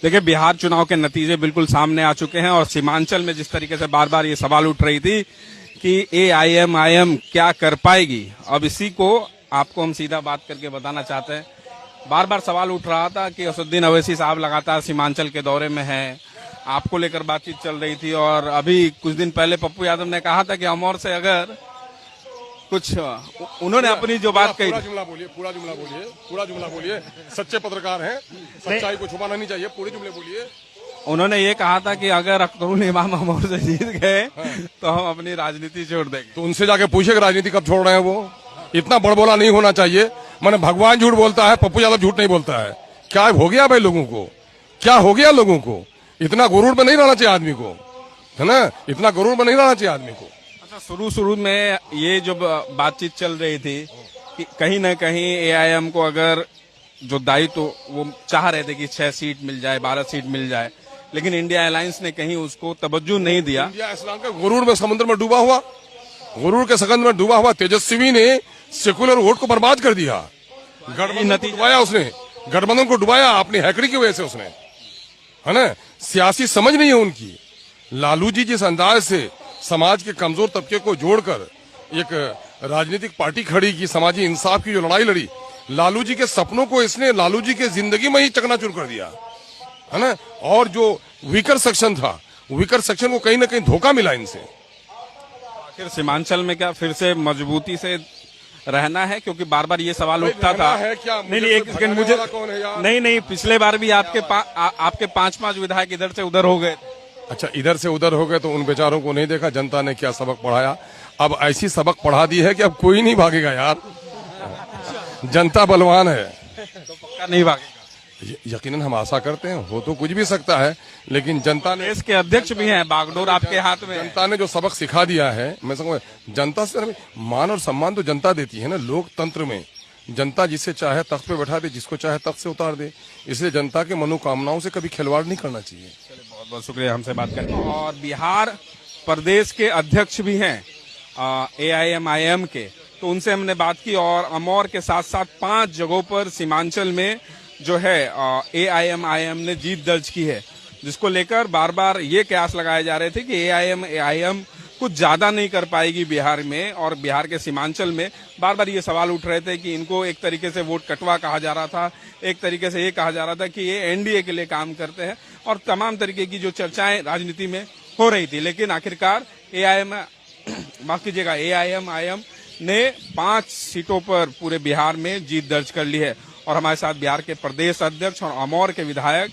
देखिए, बिहार चुनाव के नतीजे बिल्कुल सामने आ चुके हैं और सीमांचल में जिस तरीके से बार बार ये सवाल उठ रही थी कि एआईएमआईएम क्या कर पाएगी, अब इसी को आपको हम सीधा बात करके बताना चाहते हैं। बार बार सवाल उठ रहा था कि असदुद्दीन अवैसी साहब लगातार सीमांचल के दौरे में हैं, आपको लेकर बातचीत चल रही थी और अभी कुछ दिन पहले पप्पू यादव ने कहा था कि अमौर से अगर कुछ उन्होंने अपनी जो बात कही, पूरा जुमला बोलिए, पूरा जुमला बोलिए, पूरा जुमला बोलिए। सच्चे पत्रकार हैं, सच्चाई को छुपाना नहीं चाहिए, पूरे जुमले बोलिए। उन्होंने ये कहा था कि अगर अख्तरुल इमाम अमौर से जीत गए तो हम अपनी राजनीति छोड़ देंगे। तो उनसे जाके पूछे कि राजनीति कब छोड़ रहे हैं वो। इतना बड़बोला नहीं होना चाहिए। माने भगवान झूठ बोलता है, पप्पू यादव झूठ नहीं बोलता है। क्या हो गया भाई लोगों को, क्या हो गया लोगों को? इतना गुरूर में नहीं रहना चाहिए आदमी को, है ना, इतना गुरूर में नहीं रहना चाहिए आदमी को। अच्छा, शुरू में ये जो बातचीत चल रही थी कि कहीं न कहीं एआईएम को अगर जो दायित्व वो चाह रहे थे कि 6 सीट मिल जाए, 12 सीट मिल जाए, लेकिन इंडिया अलायंस ने कहीं उसको तवज्जो नहीं दिया। इंडिया इस्लाम के गुरूर में समुद्र में डूबा हुआ, गुरूर के समुद्र में डूबा हुआ तेजस्वी ने सेकुलर वोट को बर्बाद कर दिया। गठबंधन को डुबाया उसने, गठबंधन को डुबाया अपनी हैकड़ी की वजह से उसने, है ना। सियासी समझ नहीं है उनकी। लालू जी जिस अंदाज से समाज के कमजोर तबके को जोड़कर एक राजनीतिक पार्टी खड़ी की, समाजी इंसाफ की जो लड़ाई लड़ी, लालू जी के सपनों को इसने लालू जी के जिंदगी में ही चकनाचूर कर दिया, है ना। और जो वीकर सेक्शन था, वीकर सेक्शन को कहीं ना कहीं धोखा मिला इनसे। आखिर सीमांचल में क्या फिर से मजबूती से रहना है, क्योंकि बार बार ये सवाल उठता था। है क्या? नहीं, एक सेकंड, मुझे कौन है यार? नहीं, पिछले बार भी आपके आपके 5 विधायक इधर से उधर हो गए। अच्छा, इधर से उधर हो गए तो उन बेचारों को नहीं देखा जनता ने क्या सबक पढ़ाया? अब ऐसी सबक पढ़ा दी है कि अब कोई नहीं भागेगा यार। जनता बलवान है, तो पक्का नहीं भागेगा। यकीनन हम आशा करते हैं। हो तो कुछ भी सकता है, लेकिन जनता ने, देश के अध्यक्ष भी हैं, बागडोर आपके हाथ में है। जनता ने जो सबक सिखा दिया है, मैं समझ, जनता से मान और सम्मान तो जनता देती है ना। लोकतंत्र में जनता जिसे चाहे तख्त पे बैठा दे, जिसको चाहे तख्त से उतार दे। इसलिए जनता के मनोकामनाओं से कभी खिलवाड़ नहीं करना चाहिए। बहुत बहुत शुक्रिया हमसे बात करने। और बिहार प्रदेश के अध्यक्ष भी हैं एआईएमआईएम के, तो उनसे हमने बात की और अमौर के साथ साथ 5 जगहों पर सीमांचल में जो है एआईएमआईएम ने जीत दर्ज की है, जिसको लेकर बार बार ये कयास लगाए जा रहे थे कि एआईएम कुछ ज्यादा नहीं कर पाएगी बिहार में। और बिहार के सीमांचल में बार बार ये सवाल उठ रहे थे कि इनको एक तरीके से वोट कटवा कहा जा रहा था, एक तरीके से ये कहा जा रहा था कि ये एनडीए के लिए काम करते हैं, और तमाम तरीके की जो चर्चाएं राजनीति में हो रही थी। लेकिन आखिरकार एआईएमआईएम ने 5 सीटों पर पूरे बिहार में जीत दर्ज कर ली है। और हमारे साथ बिहार के प्रदेश अध्यक्ष और अमौर के विधायक